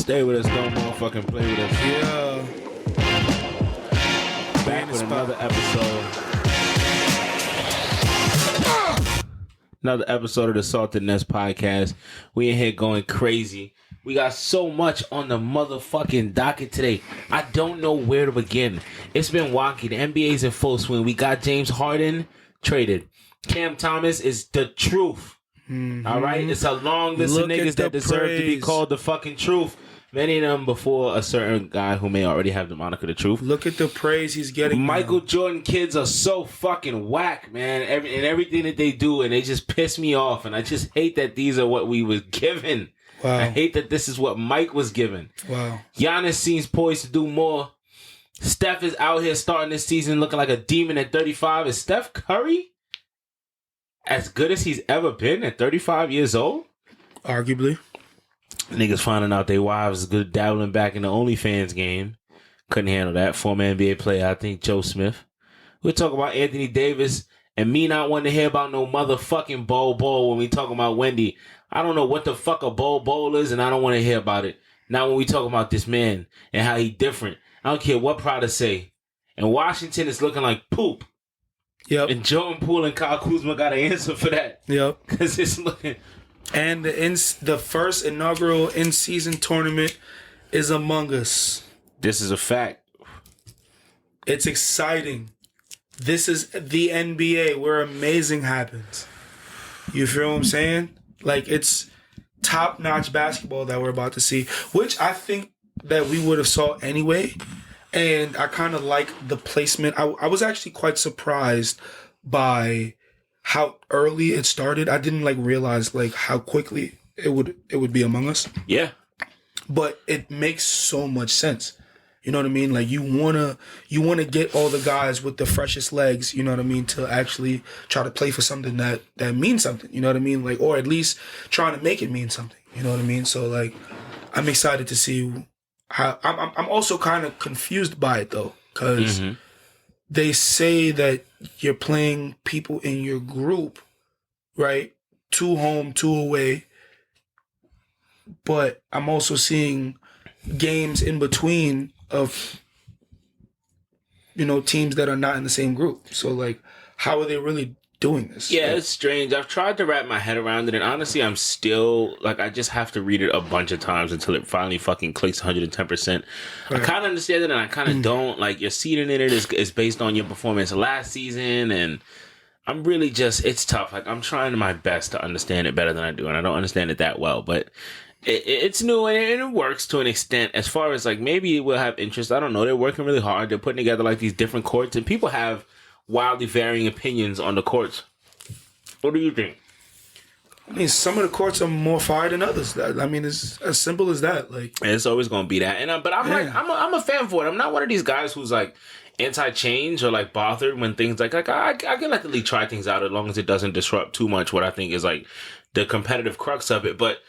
Stay with us, don't motherfucking play with us. Yeah. Back with another episode. Another episode of the Salted Nest podcast. We in here going crazy. We got so much on the motherfucking docket today. I don't know where to begin. It's been wonky. The NBA's in full swing. We got James Harden traded. Cam Thomas is the truth. Mm-hmm. All right? It's a long list of niggas that deserve to be called the fucking truth. Many of them before a certain guy who may already have the moniker the truth. Look at the praise he's getting. Michael Jordan kids are so fucking whack, man. And everything that they do, and they just piss me off. And I just hate that these are what we was given. Wow. I hate that this is what Mike was given. Wow. Giannis seems poised to do more. Steph is out here starting this season looking like a demon at 35. Is Steph Curry as good as he's ever been at 35 years old? Arguably. Niggas finding out their wives is good dabbling back in the OnlyFans game. Couldn't handle that. Former NBA player, I think, Joe Smith. We're talking about Anthony Davis and me not wanting to hear about no motherfucking bowl when we talking about Wendy. I don't know what the fuck a bowl is, and I don't want to hear about it. Not when we talk about this man and how he different. I don't care what Prada say. And Washington is looking like poop. Yep. And Jordan Poole and Kyle Kuzma got an answer for that. Yep. Because it's looking... And the first inaugural in-season tournament is among us. This is a fact. It's exciting. This is the NBA where amazing happens. You feel what I'm saying? Like, it's top-notch basketball that we're about to see, which I think that we would have saw anyway. And I kind of like the placement. I was actually quite surprised by how early it started. I didn't realize how quickly it would be among us. Yeah. But it makes so much sense. You know what I mean? Like you wanna get all the guys with the freshest legs, you know what I mean, to actually try to play for something that means something, you know what I mean? Or at least trying to make it mean something. You know what I mean? So I'm excited to see how I'm also kind of confused by it though, because they say that you're playing people in your group, right? 2 home, 2 away. But I'm also seeing games in between of, teams that are not in the same group. So, how are they really doing this? Yeah, it's strange. I've tried to wrap my head around it, and honestly, I'm still, I just have to read it a bunch of times until it finally fucking clicks 110%. Right. I kind of understand it, and I kind of don't. Your seeding in it is based on your performance last season, and I'm really it's tough. I'm trying my best to understand it better than I do, and I don't understand it that well, but it's new, and it works to an extent. As far as, maybe it will have interest, I don't know. They're working really hard. They're putting together, these different courts, and people have wildly varying opinions on the courts. What do you think? I mean, some of the courts are more fire than others. It's as simple as that. It's always going to be that. And but I'm a fan for it. I'm not one of these guys who's anti-change or bothered when things I can let the league try things out as long as it doesn't disrupt too much what I think is the competitive crux of it. But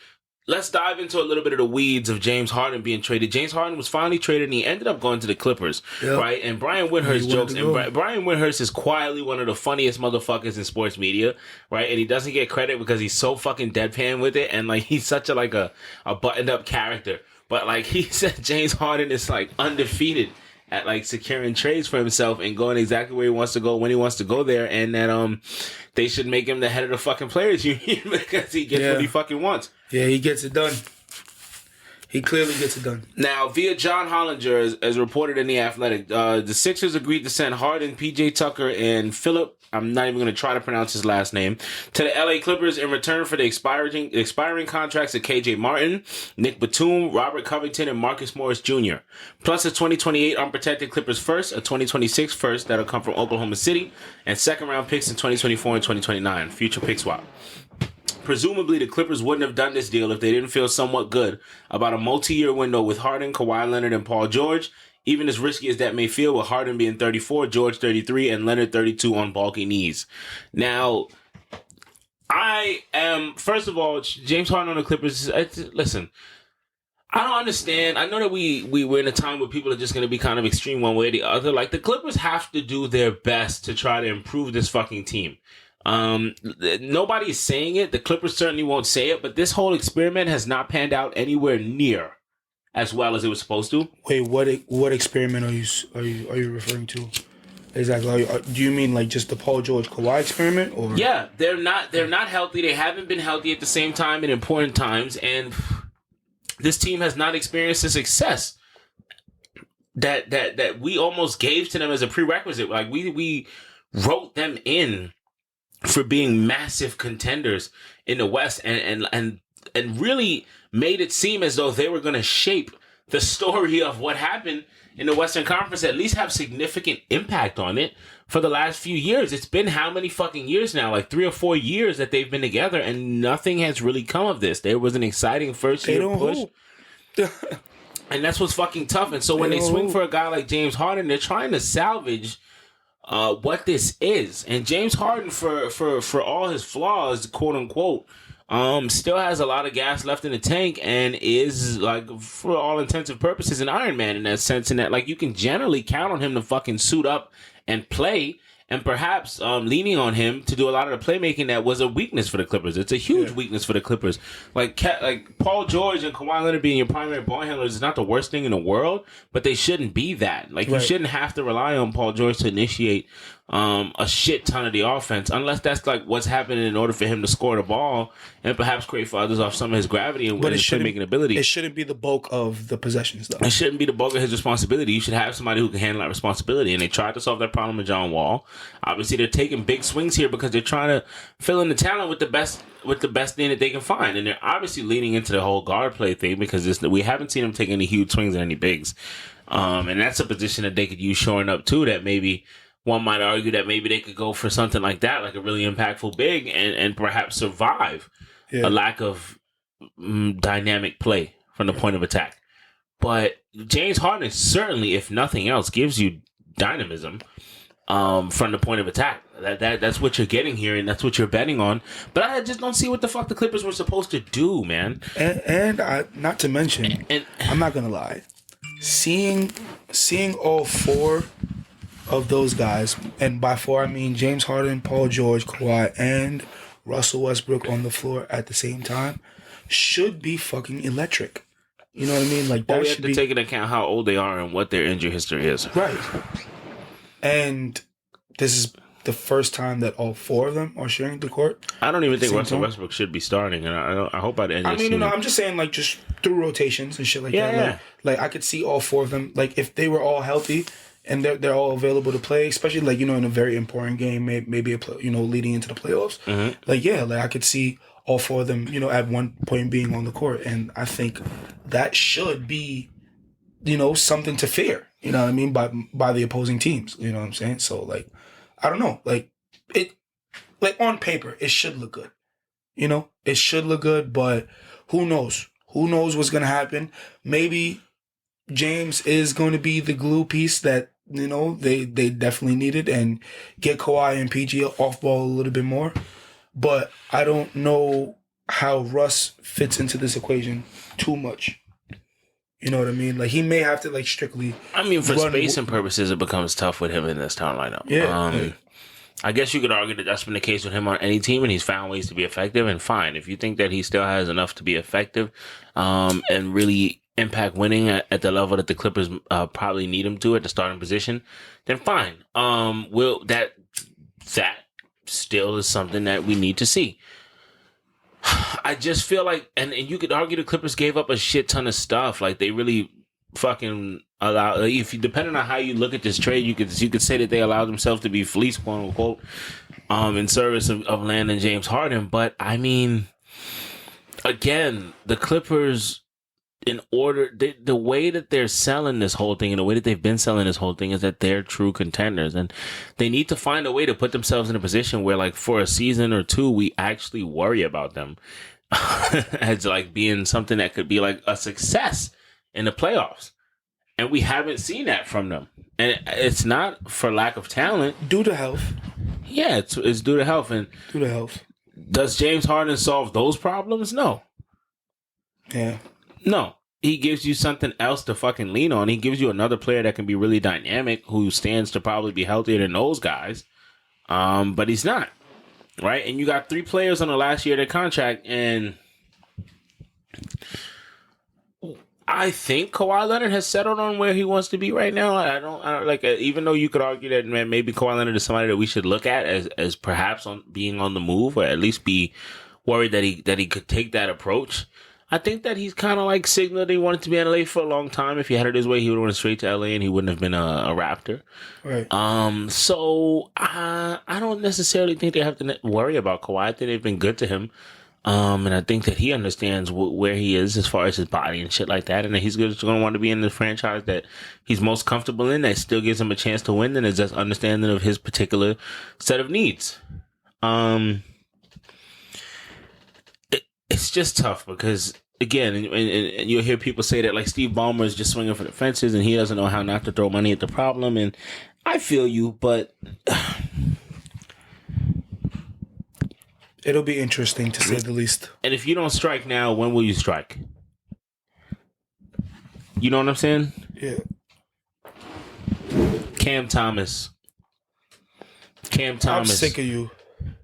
let's dive into a little bit of the weeds of James Harden being traded. James Harden was finally traded, and he ended up going to the Clippers, right? And Brian Windhorst jokes, and Brian Windhorst is quietly one of the funniest motherfuckers in sports media, right? And he doesn't get credit because he's so fucking deadpan with it, and he's such a buttoned-up character. But he said James Harden is undefeated at securing trades for himself and going exactly where he wants to go when he wants to go there, and that they should make him the head of the fucking players union because he gets what he fucking wants. Yeah, he gets it done. He clearly gets it done. Now, via John Hollinger, as reported in The Athletic, the Sixers agreed to send Harden, P.J. Tucker, and Philip, I'm not even going to try to pronounce his last name, to the L.A. Clippers in return for the expiring contracts of K.J. Martin, Nick Batum, Robert Covington, and Marcus Morris Jr., plus a 2028 unprotected Clippers first, a 2026 first that'll come from Oklahoma City, and second-round picks in 2024 and 2029, future pick swap. Presumably, the Clippers wouldn't have done this deal if they didn't feel somewhat good about a multi-year window with Harden, Kawhi Leonard, and Paul George, even as risky as that may feel, with Harden being 34, George 33, and Leonard 32 on bulky knees. Now, first of all, James Harden on the Clippers, listen, I don't understand. I know that we're in a time where people are just going to be kind of extreme one way or the other. The Clippers have to do their best to try to improve this fucking team. Nobody is saying it. The Clippers certainly won't say it, but this whole experiment has not panned out anywhere near as well as it was supposed to. Wait, what experiment are you referring to? Exactly. Do you mean like just the Paul George Kawhi experiment, or? Yeah, they're not healthy. They haven't been healthy at the same time in important times, and this team has not experienced the success that we almost gave to them as a prerequisite. Like we wrote them in for being massive contenders in the West, and really made it seem as though they were going to shape the story of what happened in the Western Conference, at least have significant impact on it for the last few years. It's been how many fucking years now? Like 3 or 4 years that they've been together, and nothing has really come of this. There was an exciting first year push. And that's what's fucking tough. And so when they swing for a guy like James Harden, they're trying to salvage what this is. And James Harden, for all his flaws, quote unquote, still has a lot of gas left in the tank and is, like, for all intensive purposes, an Iron Man in that sense. And that, like, you can generally count on him to fucking suit up and play. And perhaps leaning on him to do a lot of the playmaking that was a weakness for the Clippers. It's a huge weakness for the Clippers. Like Paul George and Kawhi Leonard being your primary ball handlers is not the worst thing in the world, but they shouldn't be that. Like, you shouldn't have to rely on Paul George to initiate a shit ton of the offense, unless that's like what's happening in order for him to score the ball and perhaps create for others off some of his gravity and his playmaking ability. It shouldn't be the bulk of the possessions, though. It shouldn't be the bulk of his responsibility. You should have somebody who can handle that responsibility. And they tried to solve that problem with John Wall. Obviously, they're taking big swings here because they're trying to fill in the talent with the best thing that they can find. And they're obviously leaning into the whole guard play thing because we haven't seen them take any huge swings at any bigs. And that's a position that they could use shoring up too, that maybe one might argue that maybe they could go for something like that, like a really impactful big, and perhaps survive a lack of dynamic play from the point of attack. But James Harden certainly, if nothing else, gives you dynamism from the point of attack. That's what you're getting here, and that's what you're betting on. But I just don't see what the fuck the Clippers were supposed to do, man. And not to mention, I'm not gonna lie, seeing all four of those guys, and by four I mean James Harden, Paul George, Kawhi, and Russell Westbrook on the floor at the same time, should be fucking electric. You know what I mean? Like, that we have to take into account how old they are and what their injury history is. Right. And this is the first time that all four of them are sharing the court. I don't even think Russell Westbrook should be starting, and I hope by the end of the season. I'm just saying, like, just through rotations and shit like that. Yeah. Like, I could see all four of them. Like, if they were all healthy and they're all available to play, especially, like, in a very important game, maybe leading into the playoffs. Mm-hmm. Like, yeah, like, I could see all four of them, at one point being on the court. And I think that should be, something to fear, you know what I mean, by the opposing teams. You know what I'm saying? So, like, I don't know. Like, on paper, it should look good. It should look good, but who knows? Who knows what's going to happen? Maybe James is going to be the glue piece that, they definitely needed, and get Kawhi and PG off ball a little bit more. But I don't know how Russ fits into this equation too much. You know what I mean? Like, he may have to, like, strictly... I mean, for spacing purposes, it becomes tough with him in this town lineup. Yeah. I guess you could argue that that's been the case with him on any team, and he's found ways to be effective, and fine. If you think that he still has enough to be effective and really impact winning at the level that the Clippers probably need him to at the starting position, then fine. That still is something that we need to see. I just feel like, and you could argue the Clippers gave up a shit ton of stuff. Like, they really fucking allow. If you, depending on how you look at this trade, you could say that they allowed themselves to be fleeced, quote unquote, in service of landing James Harden. But I mean, again, the Clippers, the way that they're selling this whole thing and the way that they've been selling this whole thing is that they're true contenders, and they need to find a way to put themselves in a position where, like, for a season or two, we actually worry about them as, like, being something that could be like a success in the playoffs. And we haven't seen that from them. And it's not for lack of talent. Due to health. Yeah, it's due to health. And due to health. Does James Harden solve those problems? No. Yeah. No, he gives you something else to fucking lean on. He gives you another player that can be really dynamic, who stands to probably be healthier than those guys. But he's not, right? And you got 3 players on the last year of their contract, and I think Kawhi Leonard has settled on where he wants to be right now. I don't like, even though you could argue that, man, maybe Kawhi Leonard is somebody that we should look at as perhaps on being on the move, or at least be worried that he could take that approach. I think that he's kind of like signaled he wanted to be in LA for a long time. If he had it his way, he would have went straight to LA and he wouldn't have been a Raptor. Right. So I don't necessarily think they have to worry about Kawhi. I think they've been good to him. And I think that he understands where he is as far as his body and shit like that. And that he's going to want to be in the franchise that he's most comfortable in, that still gives him a chance to win, and is just understanding of his particular set of needs. It's just tough because, again, and you'll hear people say that, like, Steve Ballmer is just swinging for the fences and he doesn't know how not to throw money at the problem. And I feel you, but it'll be interesting, to say the least. And if you don't strike now, when will you strike? You know what I'm saying? Yeah. Cam Thomas. I'm sick of you.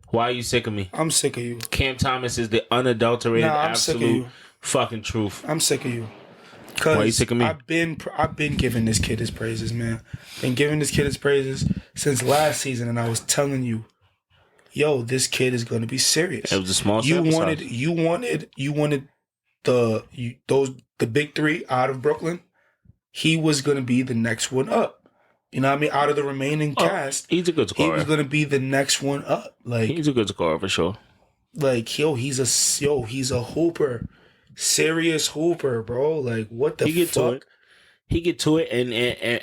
Why are you sick of me? I'm sick of you. Cam Thomas is the unadulterated, absolute fucking truth. I'm sick of you. Why are you sick of me? I've been giving this kid his praises, man. Been giving this kid his praises since last season, and I was telling you, yo, this kid is going to be serious. It was a small You sample wanted the big three out of Brooklyn. He was going to be the next one up. You know what I mean? Out of the remaining cast, he's a good scorer. He was going to be the next one up. Like, he's a good scorer for sure. Like, he's a hooper, serious hooper, bro. Like, what the fuck? He get to it,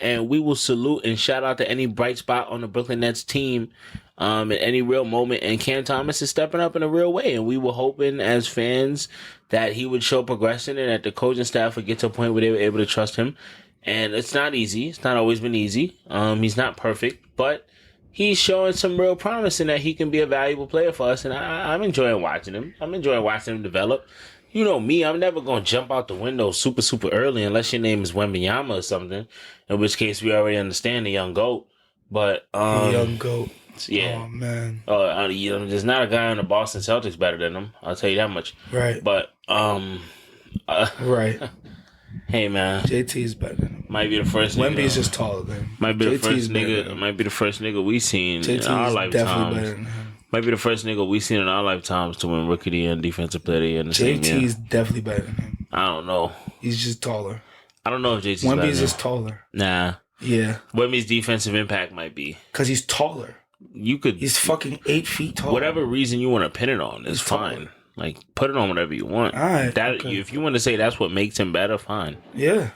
and we will salute and shout out to any bright spot on the Brooklyn Nets team, at any real moment. And Cam Thomas is stepping up in a real way, and we were hoping as fans that he would show progression and that the coaching staff would get to a point where they were able to trust him. And it's not easy. It's not always been easy. He's not perfect, but he's showing some real promise in that he can be a valuable player for us. And I'm enjoying watching him. I'm enjoying watching him develop. You know me, I'm never going to jump out the window super, super early unless your name is Wembanyama or something, in which case we already understand the young GOAT. But, young GOAT. Yeah. Oh, man. There's not a guy on the Boston Celtics better than him. I'll tell you that much. Right. But, right. Hey, man. JT is better than him. Might be the first nigga. Wemby's just taller than him. Might be the first nigga we seen in our lifetimes. Definitely better than him. Might be the first nigga we seen in our lifetimes to win Rookie of the Year and Defensive Player of the Year in the same year. JT's definitely better than him. I don't know. He's just taller. I don't know if JT's better. Wemby's just taller. Nah. Yeah. Wemby's defensive impact might be. Because he's taller. He's fucking 8 feet tall. Whatever reason you want to pin it on is fine. Like, put it on whatever you want. All right. If you want to say that's what makes him better, fine. Yeah.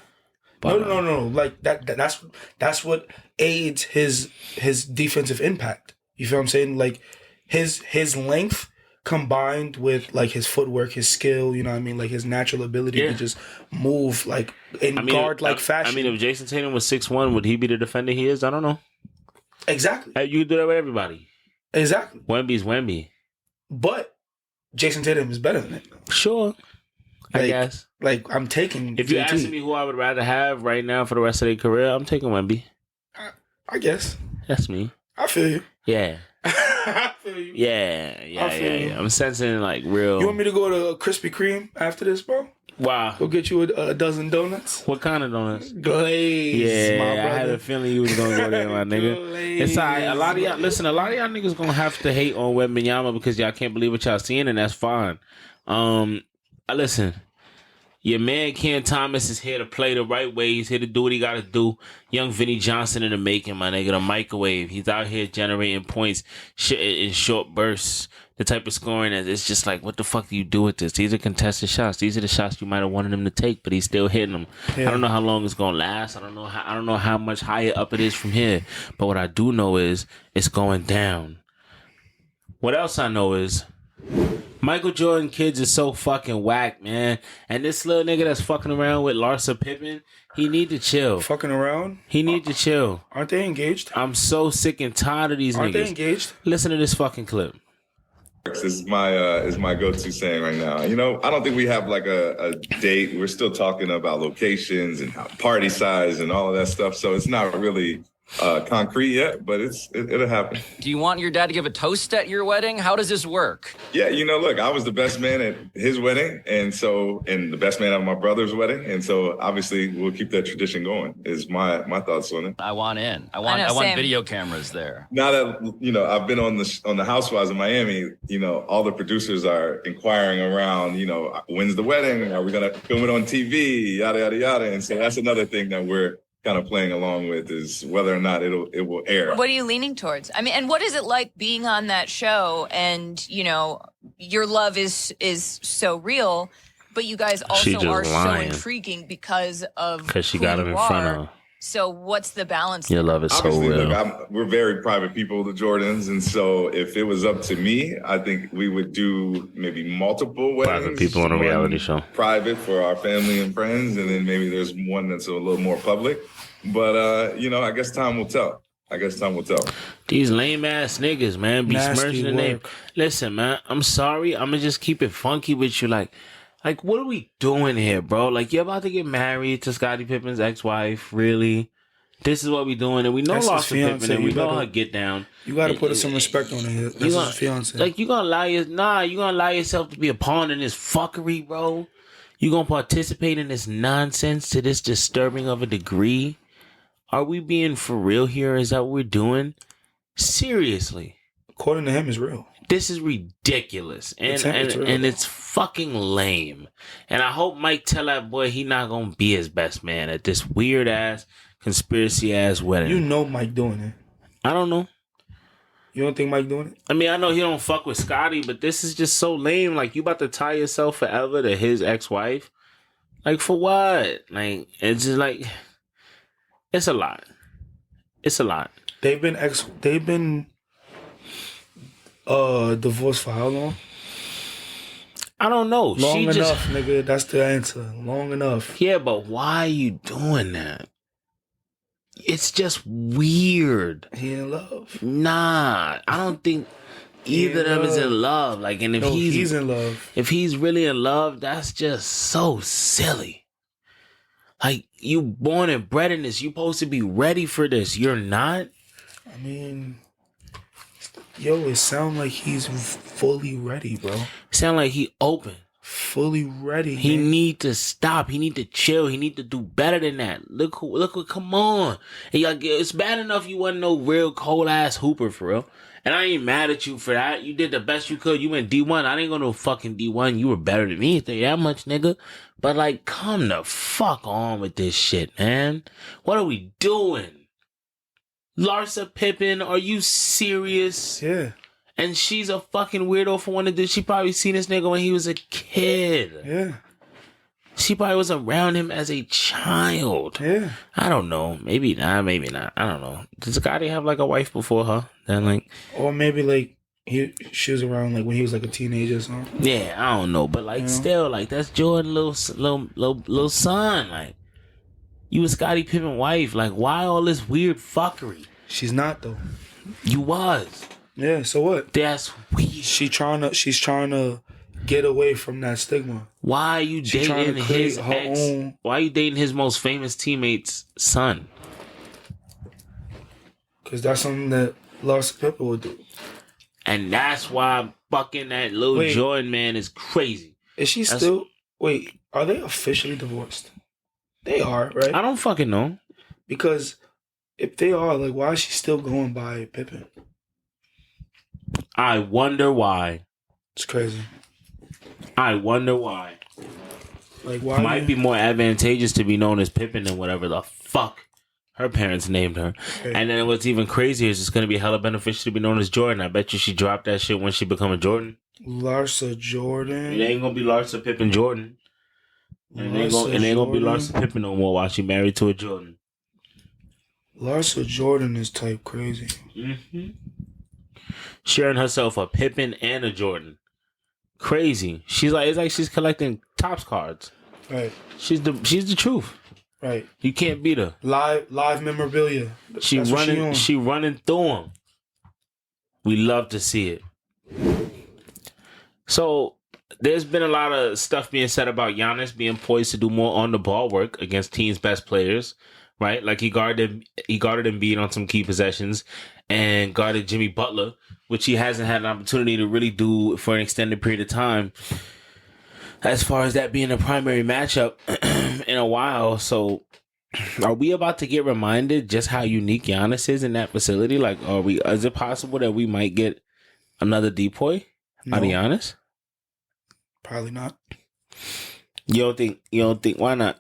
But, no. Like that's what aids his defensive impact. You feel what I'm saying? Like his length combined with like his footwork, his skill, you know what I mean? Like his natural ability to just move like guard-like fashion. I mean, if Jason Tatum was 6'1", would he be the defender he is? I don't know. Exactly. You can do that with everybody. Exactly. Wemby's Wemby. But Jason Tatum is better than him. Sure. I guess. Like, I'm taking If you're asking me who I would rather have right now for the rest of their career, I'm taking Wemby. I guess. That's me. I feel you. Yeah. I feel you. Yeah. I'm sensing like real. You want me to go to Krispy Kreme after this, bro? Wow. Go get you a dozen donuts. What kind of donuts? Glaze. Yeah, my brother. I had a feeling you was gonna go there, my nigga. It's all right. A lot of y'all niggas gonna have to hate on Wembanyama because y'all can't believe what y'all seeing, and that's fine. Listen. Your man Cam Thomas is here to play the right way. He's here to do what he got to do. Young Vinny Johnson in the making, my nigga. The microwave. He's out here generating points in short bursts. The type of scoring that it's just like, what the fuck do you do with this? These are contested shots. These are the shots you might have wanted him to take, but he's still hitting them. Yeah. I don't know how long it's gonna last. I don't know how much higher up it is from here. But what I do know is it's going down. What else I know is Michael Jordan kids is so fucking whack, man. And this little nigga that's fucking around with Larsa Pippen, he need to chill. Fucking around? He need to chill. Aren't they engaged? I'm so sick and tired of these niggas. Aren't they engaged? Listen to this fucking clip. This is my go-to saying right now. You know, I don't think we have like a date. We're still talking about locations and party size and all of that stuff. So it's not really concrete yet, but it'll happen. Do you want your dad to give a toast at your wedding? How does this work? Yeah, look, I was the best man at his wedding, and the best man at my brother's wedding, and so obviously we'll keep that tradition going. Is my thoughts on it. I want in. I want video cameras there. Now that I've been on the Housewives of Miami, all the producers are inquiring around, when's the wedding? Are we gonna film it on TV? Yada yada yada. And so that's another thing that we're kind of playing along with, is whether or not it will air. What are you leaning towards? I mean, and what is it like being on that show? And your love is so real, but you guys also are lying. so intriguing because she got him in front of her. So what's the balance? Your love is Obviously, so real. Look, we're very private people, the Jordans, and so if it was up to me, I think we would do maybe multiple weddings. Private people on a reality show. Private for our family and friends, and then maybe there's one that's a little more public. But I guess time will tell. These lame ass niggas, man, be Nasty smirching the name. Listen, man, I'm sorry. I'm gonna just keep it funky with you. Like, what are we doing here, bro? Like, you're about to get married to Scottie Pippen's ex-wife. Really? This is what we doing, and we know Larsa Pippen, and we know her get down. You got to put some respect on it. That's his fiance. Like, you gonna allow yourself to be a pawn in this fuckery, bro? You gonna participate in this nonsense to this disturbing of a degree? Are we being for real here? Is that what we're doing? Seriously. According to him, it's real. This is ridiculous. And it's fucking lame. And I hope Mike tell that boy he not gonna be his best man at this weird ass, conspiracy ass wedding. You know Mike doing it. I don't know. You don't think Mike doing it? I mean, I know he don't fuck with Scotty, but this is just so lame. Like, you about to tie yourself forever to his ex-wife? Like, for what? Like, it's just like... It's a lot. They've been divorced for how long? I don't know. Long enough, nigga. That's the answer. Long enough. Yeah, but why are you doing that? It's just weird. He in love. Nah, I don't think either of them is in love. Like, and if he's in love. If he's really in love, that's just so silly. Like, you born and bred in this. You supposed to be ready for this. You're not? I mean, it sound like he's fully ready, bro. Sound like he open. Fully ready. He need to stop. He need to chill. He need to do better than that. Look, come on. And it's bad enough you wasn't no real cold ass hooper for real. And I ain't mad at you for that. You did the best you could. You went D1. I didn't go no fucking D1. You were better than me. That much, nigga. But, like, come the fuck on with this shit, man. What are we doing? Larsa Pippen, are you serious? Yeah. And she's a fucking weirdo for wanting to do. She probably seen this nigga when he was a kid. Yeah. She probably was around him as a child. Yeah. I don't know. Maybe not. I don't know. Does Scotty have like a wife before her? Then like, or maybe like she was around like when he was like a teenager or something. Yeah, I don't know. But like, still, like that's Jordan little son. Like, you was Scottie Pippen wife. Like, why all this weird fuckery? She's not though. You was. Yeah. So what? That's weird. She's trying to get away from that stigma. Why are you dating his ex? Why are you dating his most famous teammate's son? Because that's something that Larsa Pippen would do. And that's why fucking that little Jordan man is crazy. Is she still... Wait, are they officially divorced? They are, right? I don't fucking know. Because if they are, like, why is she still going by Pippen? I wonder why. It's crazy. I wonder why. Like, why? Might be more advantageous to be known as Pippen than whatever the fuck her parents named her. Okay. And then what's even crazier is it's going to be hella beneficial to be known as Jordan. I bet you she dropped that shit when she become a Jordan. Larsa Jordan. It ain't going to be Larsa Pippen Jordan. And it ain't going to be Larsa Pippen no more while she married to a Jordan. Larsa Jordan is type crazy. Mm-hmm. Sharing herself a Pippen and a Jordan. Crazy. She's like, it's like she's collecting Topps cards. Right. She's the truth. Right. You can't beat her. Live memorabilia. She running through them. We love to see it. So there's been a lot of stuff being said about Giannis being poised to do more on the ball work against teams' best players. right? Like he guarded Embiid on some key possessions and guarded Jimmy Butler, which he hasn't had an opportunity to really do for an extended period of time. As far as that being a primary matchup in a while, so are we about to get reminded just how unique Giannis is in that facility? Like, is it possible that we might get another depoy out of Giannis? Probably not. You don't think, why not?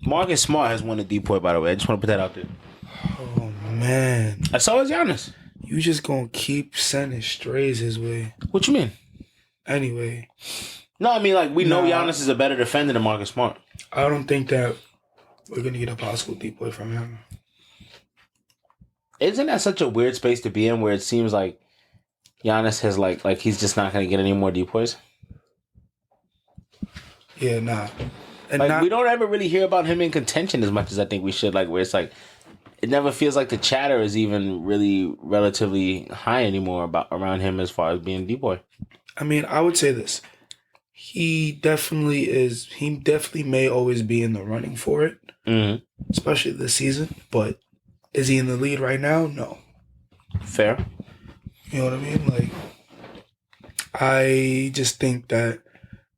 Marcus Smart has won a depoy, by the way. I just want to put that out there. Oh, man. And so is Giannis. You just gonna keep sending strays his way. What you mean? Anyway. No, I mean, like, we know Giannis is a better defender than Marcus Smart. I don't think that we're going to get a possible depoy from him. Isn't that such a weird space to be in where it seems like Giannis has, like he's just not going to get any more depoys? Yeah, nah. And like, we don't ever really hear about him in contention as much as I think we should. Like, where it's like, it never feels like the chatter is even really relatively high anymore around him as far as being depoy. I mean, I would say this. He definitely is. He definitely may always be in the running for it, especially this season. But is he in the lead right now? No. Fair. You know what I mean? Like, I just think that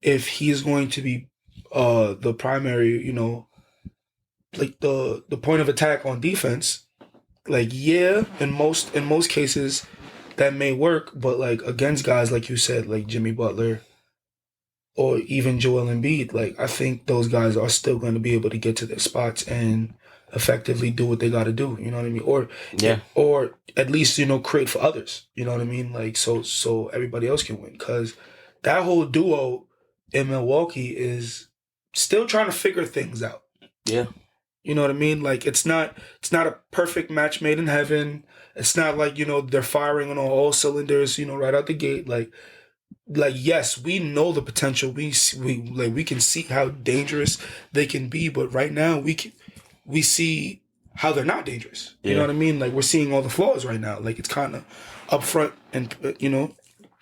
if he's going to be the primary, you know, like the point of attack on defense, like, yeah, in most cases that may work, but like against guys like you said, like Jimmy Butler or even Joel Embiid, like I think those guys are still going to be able to get to their spots and effectively do what they got to do. You know what I mean? Or at least, you know, create for others. You know what I mean? Like so everybody else can win, because that whole duo in Milwaukee is still trying to figure things out. Yeah. You know what I mean? Like it's not a perfect match made in heaven. It's not like, you know, they're firing on all cylinders, you know, right out the gate. Like yes, we know the potential. We can see how dangerous they can be, but right now we see how they're not dangerous. You know what I mean? Like we're seeing all the flaws right now. Like it's kind of up front and you know,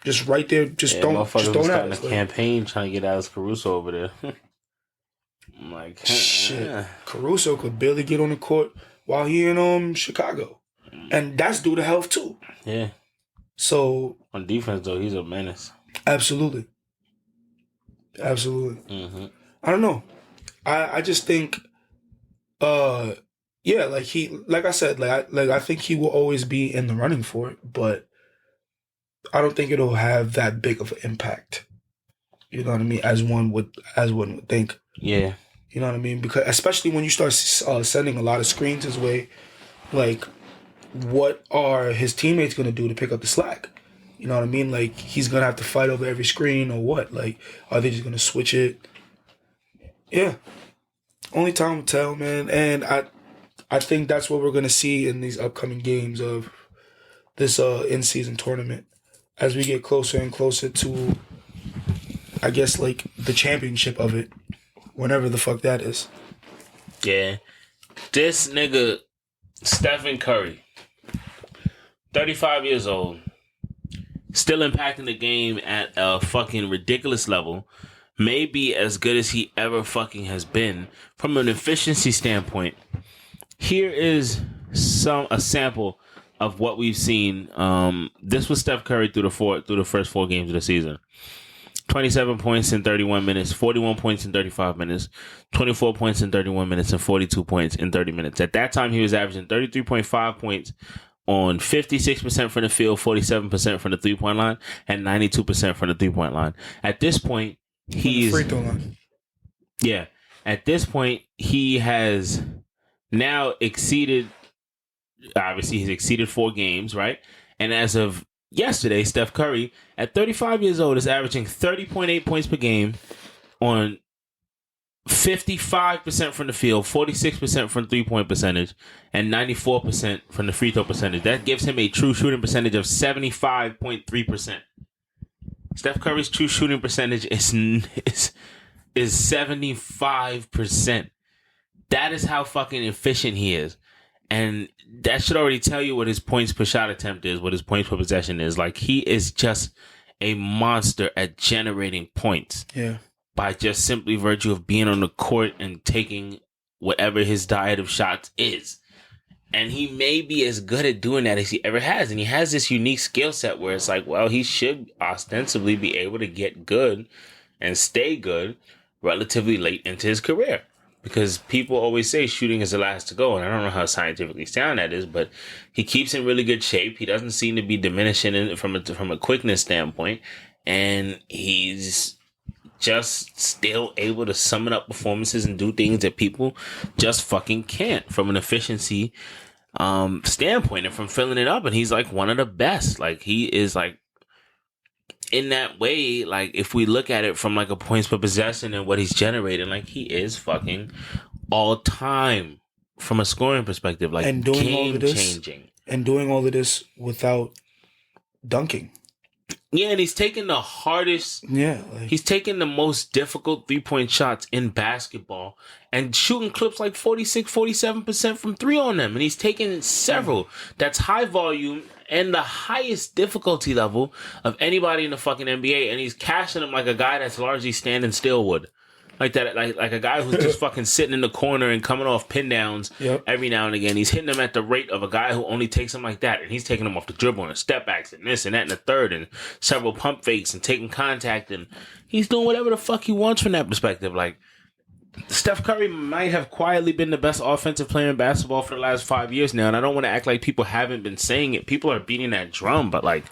just right there. Just don't at us. A campaign trying to get Alex Caruso over there. I'm like, shit. Caruso could barely get on the court while he in Chicago, and that's due to health too. Yeah. So on defense though, he's a menace. Absolutely. Mm-hmm. I don't know. I just think, yeah, like I said, I think he will always be in the running for it, but I don't think it'll have that big of an impact. You know what I mean? As one would think. Yeah. You know what I mean? Because especially when you start sending a lot of screens his way, like, what are his teammates going to do to pick up the slack? You know what I mean? Like, he's going to have to fight over every screen or what? Like, are they just going to switch it? Yeah. Only time will tell, man. And I think that's what we're going to see in these upcoming games of this in-season tournament. As we get closer and closer to, I guess, like, the championship of it. Whenever the fuck that is. Yeah. This nigga, Stephen Curry, 35 years old, still impacting the game at a fucking ridiculous level, may be as good as he ever fucking has been from an efficiency standpoint. Here is a sample of what we've seen. This was Steph Curry through the first 4 games of the season. 27 points in 31 minutes, 41 points in 35 minutes, 24 points in 31 minutes, and 42 points in 30 minutes. At that time, he was averaging 33.5 points on 56% from the field, 47% from the three-point line, and 92% from the three-point line. At this point, he's... free throw line. Yeah. At this point, he has now exceeded... Obviously, he's exceeded 4 games, right? And as of yesterday, Steph Curry, at 35 years old, is averaging 30.8 points per game on 55% from the field, 46% from three-point percentage, and 94% from the free throw percentage. That gives him a true shooting percentage of 75.3%. Steph Curry's true shooting percentage is 75%. That is how fucking efficient he is. And that should already tell you what his points per shot attempt is, what his points per possession is. Like, he is just a monster at generating points. Yeah. By just simply virtue of being on the court and taking whatever his diet of shots is. And he may be as good at doing that as he ever has. And he has this unique skill set where it's like, well, he should ostensibly be able to get good and stay good relatively late into his career. Because people always say shooting is the last to go. And I don't know how scientifically sound that is, but he keeps in really good shape. He doesn't seem to be diminishing from a quickness standpoint. And he's just still able to summon up performances and do things that people just fucking can't from an efficiency standpoint and from filling it up. And he's like one of the best. Like he is like in that way, like if we look at it from like a points per possession and what he's generating, like he is fucking all time from a scoring perspective, like and doing game all of this, changing. And doing all of this without dunking. Yeah, and he's taking the hardest. Yeah. He's taking the most difficult 3-point shots in basketball and shooting clips like 46, 47% from three on them. And he's taking several. That's high volume and the highest difficulty level of anybody in the fucking NBA. And he's cashing them like a guy that's largely standing still would. Like that, like a guy who's just fucking sitting in the corner and coming off pin downs every now and again. He's hitting them at the rate of a guy who only takes them like that. And he's taking them off the dribble and step backs and this and that and the third and several pump fakes and taking contact. And he's doing whatever the fuck he wants from that perspective. Like, Steph Curry might have quietly been the best offensive player in basketball for the last 5 years now. And I don't want to act like people haven't been saying it. People are beating that drum, but like,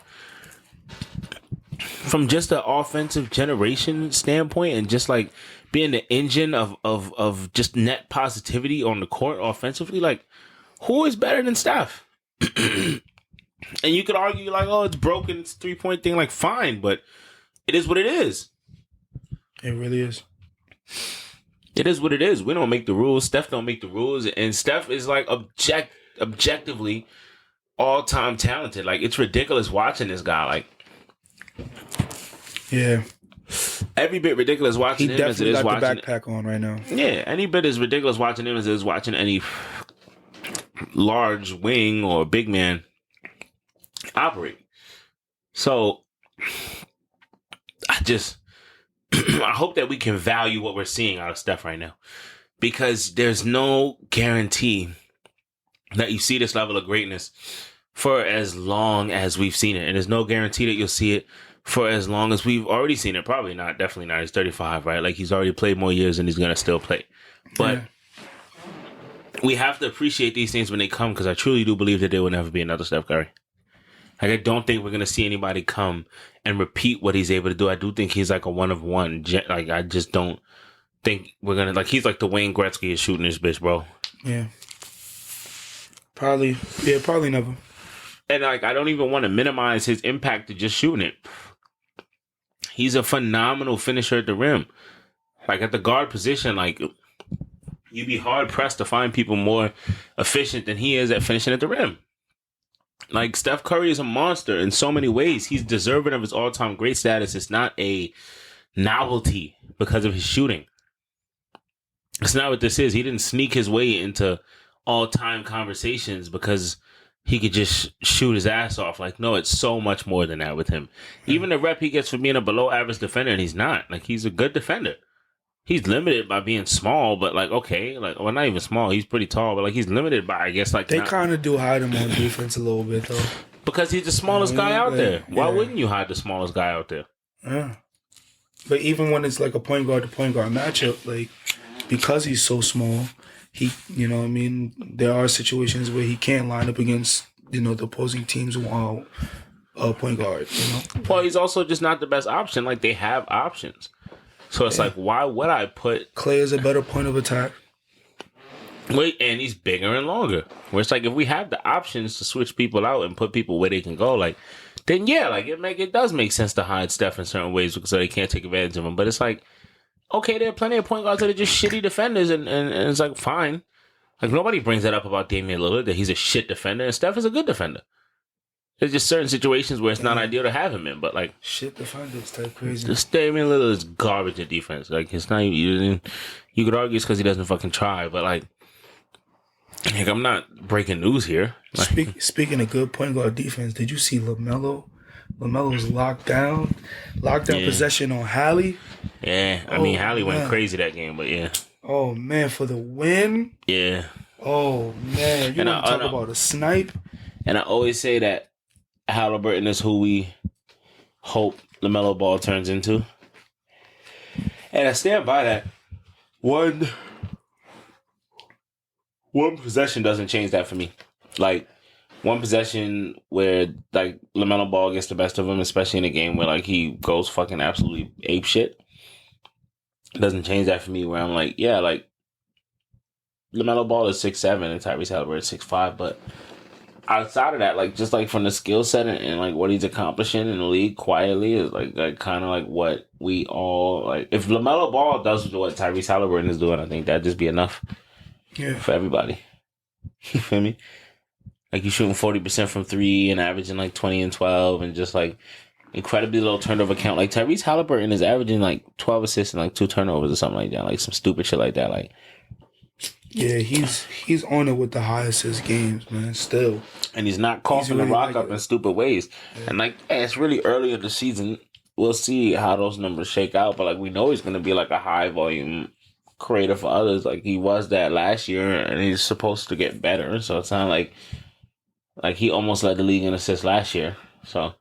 from just an offensive generation standpoint and just like being the engine of just net positivity on the court offensively, like who is better than Steph? And you could argue like, oh, it's broken, it's a 3-point thing, like fine, but it is what it is. It really is. It is what it is. We don't make the rules. Steph don't make the rules, and Steph is like objectively all-time talented. Like it's ridiculous watching this guy. Like, yeah, every bit ridiculous watching him as it is watching. He definitely got the backpack on right now. Yeah, any bit as ridiculous watching him as it is watching any large wing or big man operate. So, I hope that we can value what we're seeing out of Steph right now, because there's no guarantee that you see this level of greatness for as long as we've seen it, and there's no guarantee that you'll see it for as long as we've already seen it. Probably not. Definitely not. He's 35, right? Like he's already played more years and he's going to still play. But we have to appreciate these things when they come, because I truly do believe that there will never be another Steph Curry. Like I don't think we're going to see anybody come and repeat what he's able to do. I do think he's like a one of one. Like I just don't think we're going to, like he's like the Wayne Gretzky is shooting this bitch, bro. Yeah. Probably never. And like I don't even want to minimize his impact to just shooting it. He's a phenomenal finisher at the rim. Like at the guard position, like you'd be hard pressed to find people more efficient than he is at finishing at the rim. Like Steph Curry is a monster in so many ways. He's deserving of his all-time great status. It's not a novelty because of his shooting. It's not what this is. He didn't sneak his way into all-time conversations because he could just shoot his ass off. Like, no, it's so much more than that with him. Even the rep he gets for being a below-average defender, and he's not. Like, he's a good defender. He's limited by being small, but like, okay, like, well, not even small. He's pretty tall, but like, he's limited by, I guess, like, they kind of do hide him on defense a little bit, though, because he's the smallest guy out there. Why wouldn't you hide the smallest guy out there? Yeah, but even when it's like a point guard to point guard matchup, like because he's so small, he, you know what I mean, there are situations where he can't line up against, you know, the opposing teams while a point guard, you know. Well, he's also just not the best option. Like, they have options. So it's like, why would I put... Clay is a better point of attack. Wait, and he's bigger and longer. Where it's like, if we have the options to switch people out and put people where they can go, like, then yeah, like, it does make sense to hide Steph in certain ways because they can't take advantage of him. But it's like, okay, there are plenty of point guards that are just shitty defenders, and it's like, fine. Like, nobody brings that up about Damian Lillard, that he's a shit defender, and Steph is a good defender. There's just certain situations where it's not ideal to have him in, but like... Shit defenders, type crazy. This Damian Lillard is garbage at defense. Like, it's not even... You could argue it's because he doesn't fucking try, but like... Like, I'm not breaking news here. Like, Speaking of good point guard defense, did you see LaMelo? LaMelo's locked down Yeah. possession on Hallie. Yeah, I mean, Hallie went crazy that game, but yeah. Oh man, for the win. Yeah. Oh man, you want to talk about a snipe? And I always say that Halliburton is who we hope LaMelo Ball turns into. And I stand by that. One possession doesn't change that for me. Like, one possession where, like, LaMelo Ball gets the best of him, especially in a game where, like, he goes fucking absolutely ape shit, doesn't change that for me, where I'm like, yeah, like, LaMelo Ball is 6'7" and Tyrese Halliburton is 6'5", but outside of that, like, just, like, from the skill set and like, what he's accomplishing in the league quietly is, like kind of, like, what we all, like, if LaMelo Ball does what Tyrese Halliburton is doing, I think that'd just be enough for everybody. You feel me? Like, he's shooting 40% from 3 and averaging, like, 20 and 12 and just, like, incredibly low turnover count. Like, Tyrese Halliburton is averaging, like, 12 assists and, like, 2 turnovers or something like that. Like, some stupid shit like that. Like, yeah, he's on it with the high assist games, man, still. And he's not coughing the rock up in stupid ways. Yeah. And, like, yeah, it's really early in the season. We'll see how those numbers shake out. But, like, we know he's going to be, like, a high-volume creator for others. Like, he was that last year, and he's supposed to get better. So it's not like he almost led the league in assists last year. So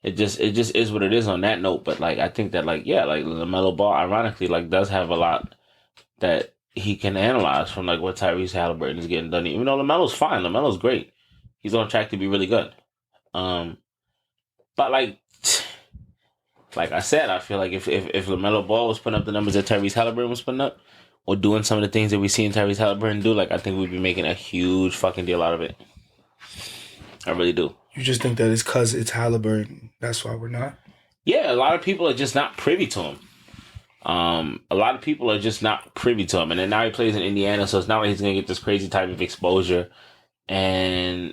it just is what it is on that note. But, like, I think that, like, yeah, like, LaMelo Ball, ironically, like, does have a lot that he can analyze from, like, what Tyrese Halliburton is getting done. Even though LaMelo's fine. LaMelo's great. He's on track to be really good. But, like I said, I feel like if LaMelo Ball was putting up the numbers that Tyrese Halliburton was putting up, or doing some of the things that we've seen Tyrese Halliburton do, like, I think we'd be making a huge fucking deal out of it. I really do. You just think that it's because it's Halliburton. That's why we're not? Yeah, a lot of people are just not privy to him. A lot of people are just not privy to him. And then now he plays in Indiana, so it's not like he's going to get this crazy type of exposure. And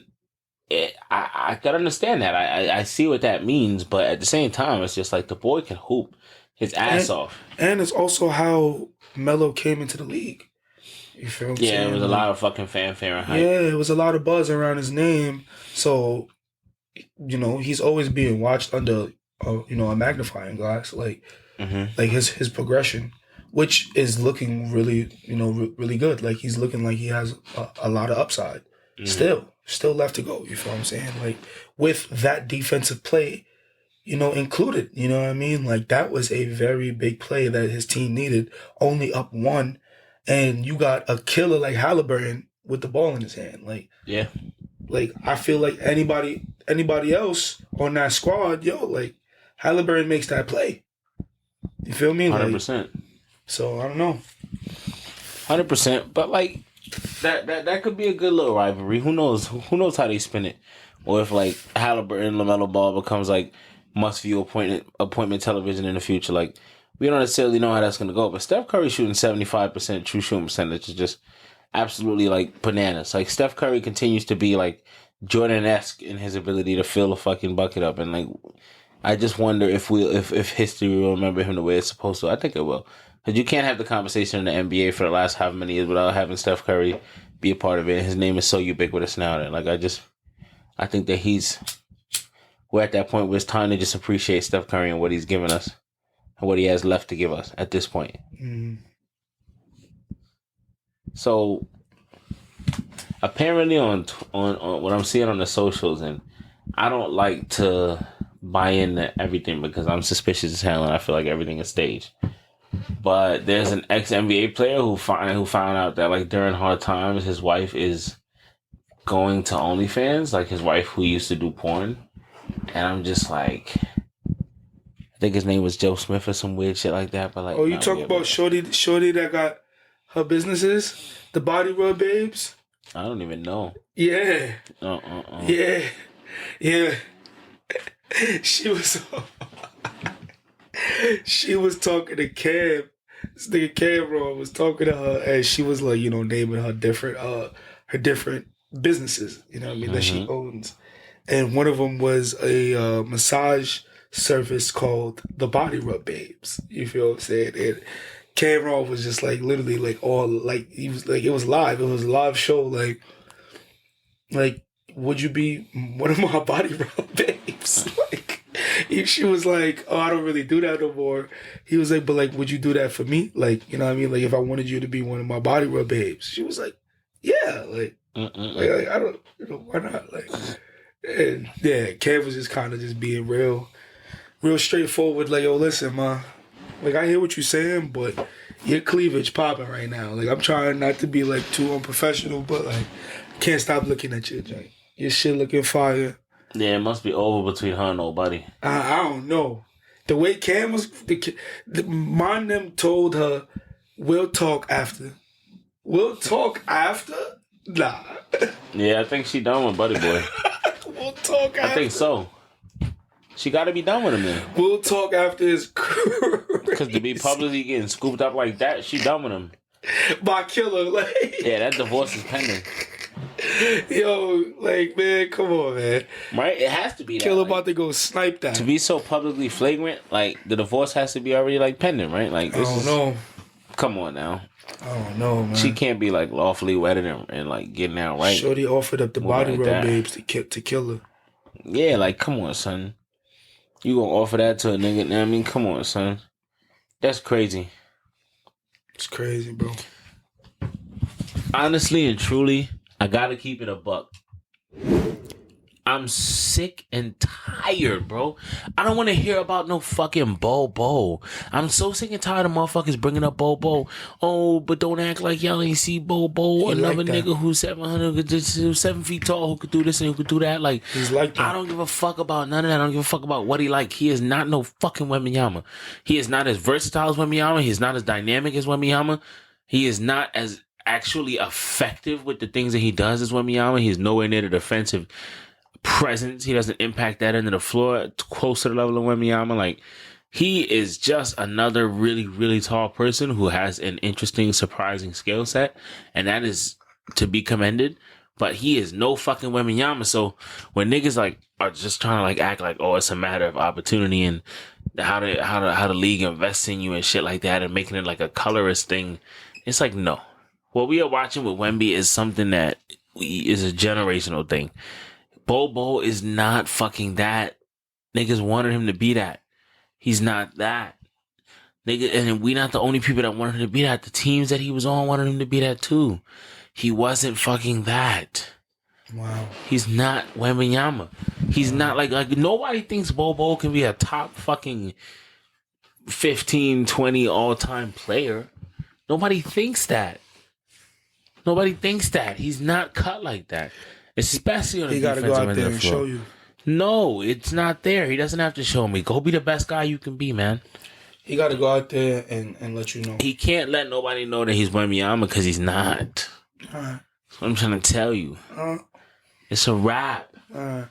I can understand that. I see what that means. But at the same time, it's just like the boy can hoop his ass off. And it's also how Melo came into the league. You feel what I'm saying? It was a lot of fucking fanfare and hype. Yeah, it was a lot of buzz around his name. So, you know, he's always being watched under, a magnifying glass. Like, like his progression, which is looking really, really good. Like, he's looking like he has a lot of upside. Still left to go. You feel what I'm saying? Like, with that defensive play, included. You know what I mean? Like, that was a very big play that his team needed. Only up 1. And you got a killer like Halliburton with the ball in his hand. Like, yeah. Like, I feel like anybody else on that squad, like, Halliburton makes that play. You feel me? 100%. Like, so, I don't know. 100%. But, like, that could be a good little rivalry. Who knows? Who knows how they spin it? Or if, like, Halliburton, LaMelo Ball becomes, like, must-view appointment television in the future. Like, we don't necessarily know how that's going to go, but Steph Curry shooting 75% true shooting percentage is just absolutely, like, bananas. Like, Steph Curry continues to be, like, Jordan-esque in his ability to fill a fucking bucket up. And, like, I just wonder if history will remember him the way it's supposed to. I think it will. Because you can't have the conversation in the NBA for the last however many years without having Steph Curry be a part of it. His name is so ubiquitous now that, like, I think that we're at that point where it's time to just appreciate Steph Curry and what he's given us. What he has left to give us at this point. So apparently on what I'm seeing on the socials, and I don't like to buy into everything because I'm suspicious as hell and I feel like everything is staged. But there's an ex-NBA player who found out that, like, during hard times his wife is going to OnlyFans, like his wife who used to do porn. And I'm just like, I think his name was Joe Smith or some weird shit like that. But, like, you talk about Shorty that got her businesses, the Body Rub Babes? I don't even know. Yeah. Yeah. She was talking to Cam. This nigga Cameron was talking to her, and she was like, naming her different businesses, that she owns. And one of them was a massage service called the Body Rub Babes. You feel what I'm saying? And Cameron was just like literally like all like he was like it was live. It was a live show. Like would you be one of my Body Rub Babes? Like She was like, "Oh, I don't really do that no more." He was like, "But like, would you do that for me? Like, you know what I mean? Like, if I wanted you to be one of my body rub babes." She was like, "Yeah, like I don't, why not?" Like, and yeah, Kev was just kind of just being real straightforward. Like, yo, listen, ma, like I hear what you're saying, but your cleavage popping right now. Like, I'm trying not to be like too unprofessional, but like, can't stop looking at you, Jay. Your shit looking fire. Yeah, it must be over between her and nobody. I don't know. The way Cam was, mom them told her, "We'll talk after." We'll talk after? Nah. Yeah, I think she done with Buddy Boy. We'll talk after. I think so. She got to be done with him then. We'll talk after is crazy. Because to be publicly getting scooped up like that, she done with him. By Killer, like. Yeah, that divorce is pending. Yo, like, man, come on, man. Right? It has to be that. Killer like, about to go snipe that. to be so publicly flagrant, like, the divorce has to be already, like, pending, right? Like, I this don't is... know. Come on now. I don't know, man. She can't be, like, lawfully wedded and like, getting out right. Shorty offered up the body like rub that. babes to kill her. Yeah, like, come on, son. You gonna offer that to a nigga? You know what I mean, come on, son. That's crazy. It's crazy, bro. Honestly and truly, I gotta keep it a buck. I'm sick and tired, bro. I don't want to hear about no fucking Bobo. I'm so sick and tired of motherfuckers bringing up Bobo. Oh, but don't act like y'all ain't see Bobo. He Another like that. nigga who's 7 feet tall who could do this and who could do that. Like, He's like that. I don't give a fuck about none of that. I don't give a fuck about what he like. He is not no fucking Wembanyama. He is not as versatile as Wembanyama. He is not as dynamic as Wembanyama. He is not as actually effective with the things that he does as Wembanyama. He is nowhere near the defensive presence. He doesn't impact that end of the floor close to the level of Wembanyama. Like, he is just another really, really tall person who has an interesting, surprising skill set, and that is to be commended. But he is no fucking Wembanyama. So when niggas like are just trying to like act like, oh, it's a matter of opportunity and how the league invests in you and shit like that and making it like a colorist thing, it's like, no. What we are watching with Wemby is something that is a generational thing. Bobo is not fucking that. Niggas wanted him to be that. He's not that. Nigga, and we not the only people that wanted him to be that. The teams that he was on wanted him to be that too. He wasn't fucking that. Wow. He's not Wembanyama. He's not like nobody thinks Bobo can be a top fucking 15, 20 all-time player. Nobody thinks that. Nobody thinks that. He's not cut like that. Especially on the He got to defensive go out end there of the and floor. show you. No, it's not there. He doesn't have to show me. Go be the best guy you can be, man. He got to go out there and let you know. He can't let nobody know that he's Wembanyama because he's not. Alright. That's what I'm trying to tell you. It's a wrap. Alright.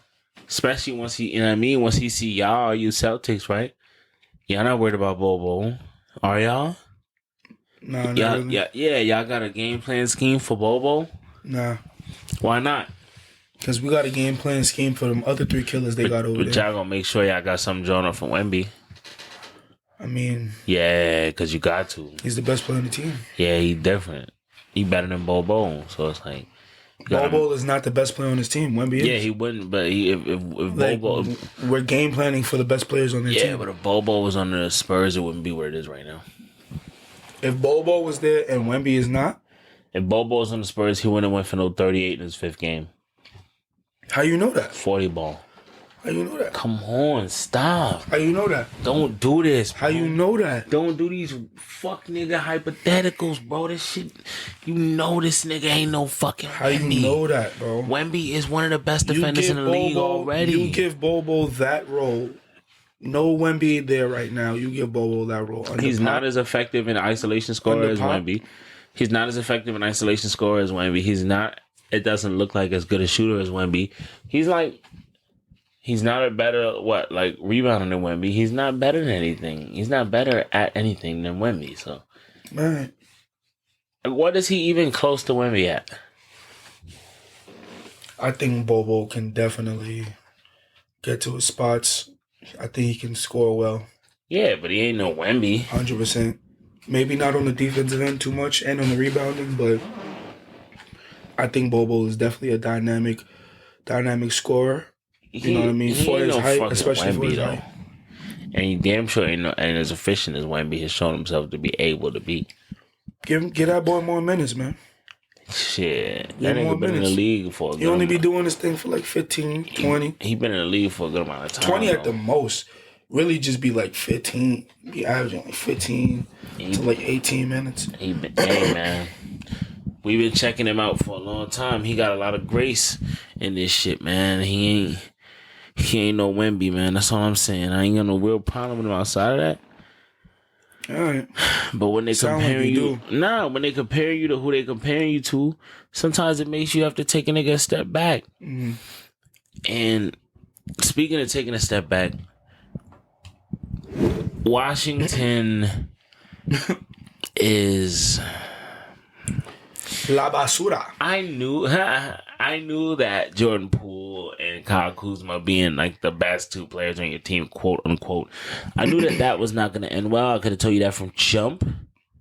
Especially once he, you know what I mean? Once he see y'all, you Celtics, right? Y'all not worried about Bobo. Are y'all? Nah, not Y'all, really. yeah, y'all got a game plan scheme for Bobo? Nah. Why not? Because we got a game plan scheme for them other three killers they got over But there. y'all gonna make sure y'all got something drawn up from Wemby. I mean, Yeah, because you got to. he's the best player on the team. Yeah, he different. He better than Bobo. So it's like... you gotta- Bobo is not the best player on his team. Wemby is. Yeah, he wouldn't, but if Like, Bobo... we're game planning for the best players on their Yeah, team. but if Bobo was on the Spurs, it wouldn't be where it is right now. If Bobo was there and Wemby is not, If Bobo was on the Spurs, he wouldn't have went for no 38 in his fifth game. how you know that? 40 ball. How you know that? Come on, stop. How you know that? Don't do this. How you know that? Don't do these fuck nigga hypotheticals, bro. This shit, you know this nigga ain't no fucking How you Wemby. know that, bro? Wemby is one of the best You defenders give in the league Bobo- already. You give Bobo that role. No Wemby there right now. You give Bobo that role. Under He's Pop. not as effective in isolation score Under as Pop? Wemby. He's not as effective in isolation score as Wemby. He's not. It doesn't look like as good a shooter as Wemby. He's like. He's not a better rebounding than Wemby. He's not better than anything. He's not better at anything than Wemby. So, Man, what is he even close to Wemby at? I think Bobo can definitely get to his spots. I think he can score well. Yeah, but he ain't no Wemby. 100%. Maybe not on the defensive end too much and on the rebounding, but I think Bobo is definitely a dynamic scorer. You know what I mean? He For ain't his no height, fucking especially for Wemby, his though. height. And he damn sure ain't as efficient as Wemby has shown himself to be able to be. Give that boy more minutes, man. Shit. Give That him more nigga been in the minutes. league for a good He only be amount. doing this thing for like 15, 20. He been in the league for a good amount of time. 20 at though. the most. Really just be like 15. Be averaging like 15 to like 18 minutes. Hey, man. We've been checking him out for a long time. He got a lot of grace in this shit, man. He ain't no Wemby, man. That's all I'm saying. I ain't got no real problem with him outside of that. All right. But when they Sound like compare you when they compare you to who they comparing you to, sometimes it makes you have to take a nigga a step back. Mm-hmm. And speaking of taking a step back, Washington is. La basura. I knew that Jordan Poole and Kyle Kuzma being like the best two players on your team, quote unquote. I knew that was not going to end well. I could have told you that from jump,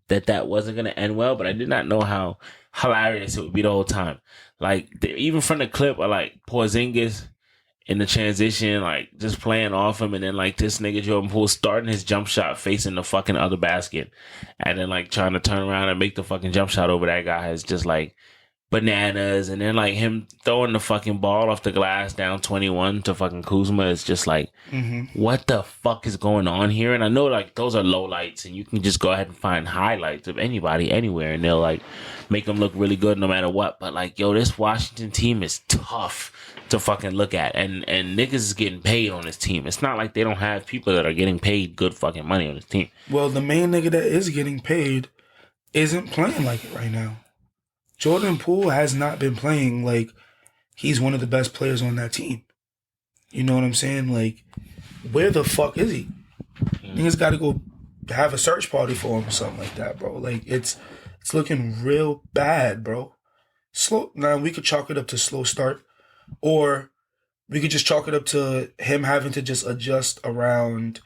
that wasn't going to end well, but I did not know how hilarious it would be the whole time. Like, even from the clip of like Porzingis in the transition, like just playing off him, and then like this nigga Jordan Poole starting his jump shot facing the fucking other basket, and then like trying to turn around and make the fucking jump shot over that guy is just like bananas. And then like him throwing the fucking ball off the glass down 21 to fucking Kuzma is just like, what the fuck is going on here? And I know like those are low lights, and you can just go ahead and find highlights of anybody anywhere, and they'll like make them look really good no matter what. But like, yo, this Washington team is tough to fucking look at, and niggas is getting paid on this team. It's not like they don't have people that are getting paid good fucking money on this team. Well, the main nigga that is getting paid isn't playing like it right now. Jordan Poole has not been playing like he's one of the best players on that team. You know what I'm saying? Like, where the fuck is he? Niggas got to go have a search party for him or something like that, bro. Like, it's looking real bad, bro. Slow. Now, we could chalk it up to slow start, or we could just chalk it up to him having to just adjust around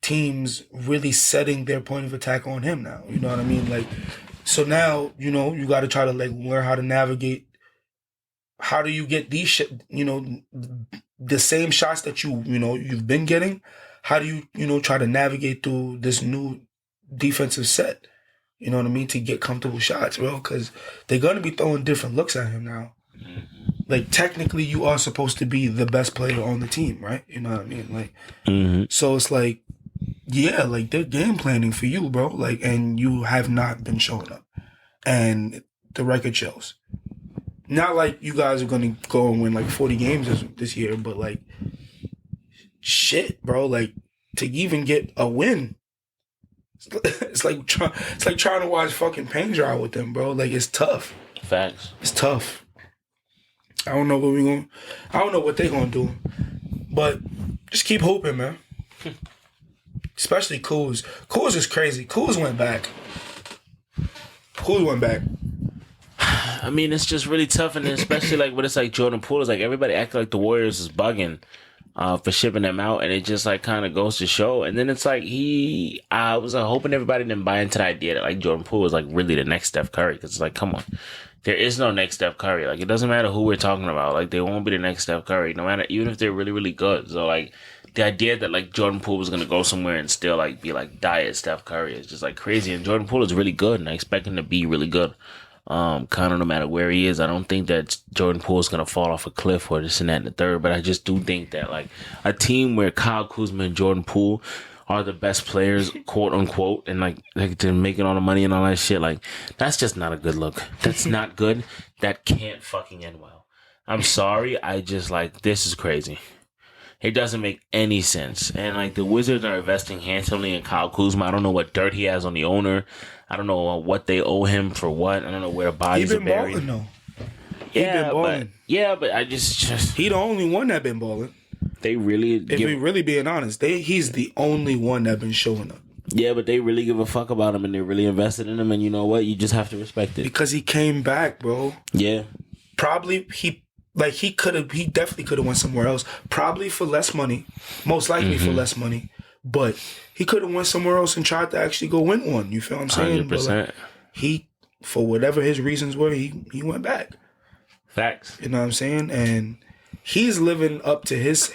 teams really setting their point of attack on him now. You know what I mean? Like, so now, you know, you got to try to like learn how to navigate. How do you get these shit, you know, the same shots that you've been getting? How do you, try to navigate through this new defensive set? You know what I mean? To get comfortable shots, bro, because they're going to be throwing different looks at him now. Like, technically, you are supposed to be the best player on the team, right? You know what I mean? Like, so it's like, yeah, like, they're game planning for you, bro. Like, and you have not been showing up. And the record shows. Not like you guys are going to go and win, like, 40 games this year, but, like, shit, bro. Like, to even get a win, it's like trying to watch fucking paint dry with them, bro. Like, it's tough. Facts. It's tough. I don't know what they're gonna do, but just keep hoping, man. Especially Kuz. Kuz is crazy. Kuz went back. I mean, it's just really tough, and especially like when it's like Jordan Poole is like everybody acting like the Warriors is bugging for shipping them out, and it just like kind of goes to show. And then it's like I was hoping everybody didn't buy into the idea that like Jordan Poole was like really the next Steph Curry, because it's like, come on. There is no next Steph Curry. Like, it doesn't matter who we're talking about. Like, they won't be the next Steph Curry, no matter, even if they're really, really good. So, like, the idea that, like, Jordan Poole was going to go somewhere and still, like, be, like, diet Steph Curry is just, like, crazy. And Jordan Poole is really good, and I expect him to be really good. Kind of no matter where he is. I don't think that Jordan Poole is going to fall off a cliff or this and that and the third, but I just do think that, like, a team where Kyle Kuzma and Jordan Poole are the best players, quote unquote, and like they're making all the money and all that shit. Like, that's just not a good look. That's not good. That can't fucking end well. I'm sorry. I just like, this is crazy. It doesn't make any sense. And like, the Wizards are investing handsomely in Kyle Kuzma. I don't know what dirt he has on the owner. I don't know what they owe him for what. I don't know where bodies are buried. Balling, though. But I just he the only one that been balling. They really, if we really being honest, he's the only one that been showing up. Yeah, but they really give a fuck about him, and they're really invested in him, and you know what? You just have to respect it. Because he came back, bro. Yeah. Probably he definitely could have went somewhere else. Probably for less money. Most likely for less money. But he could have went somewhere else and tried to actually go win one. You feel what I'm saying? 100%. But like, he, for whatever his reasons were, he went back. Facts. You know what I'm saying? And he's living up to his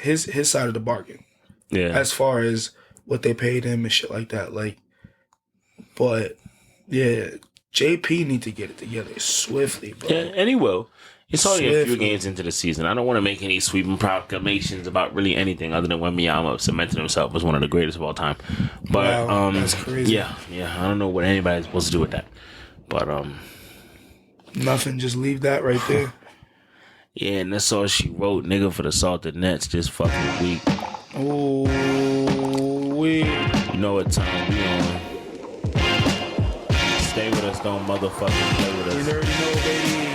side of the bargain. Yeah. As far as what they paid him and shit like that. Like, but yeah, JP need to get it together swiftly, bro. Yeah, and he will. It's only a few Swiftly. games into the season. I don't want to make any sweeping proclamations about really anything other than Wembanyama cemented himself as one of the greatest of all time. But Wow, that's crazy. Yeah. I don't know what anybody's supposed to do with that. But Nothing. Just leave that right there. yeah, and that's all she wrote, nigga, for the Salted Nets this fucking week. Oh, You know what time we on. Stay with us, don't motherfucking play with us. You already know, baby.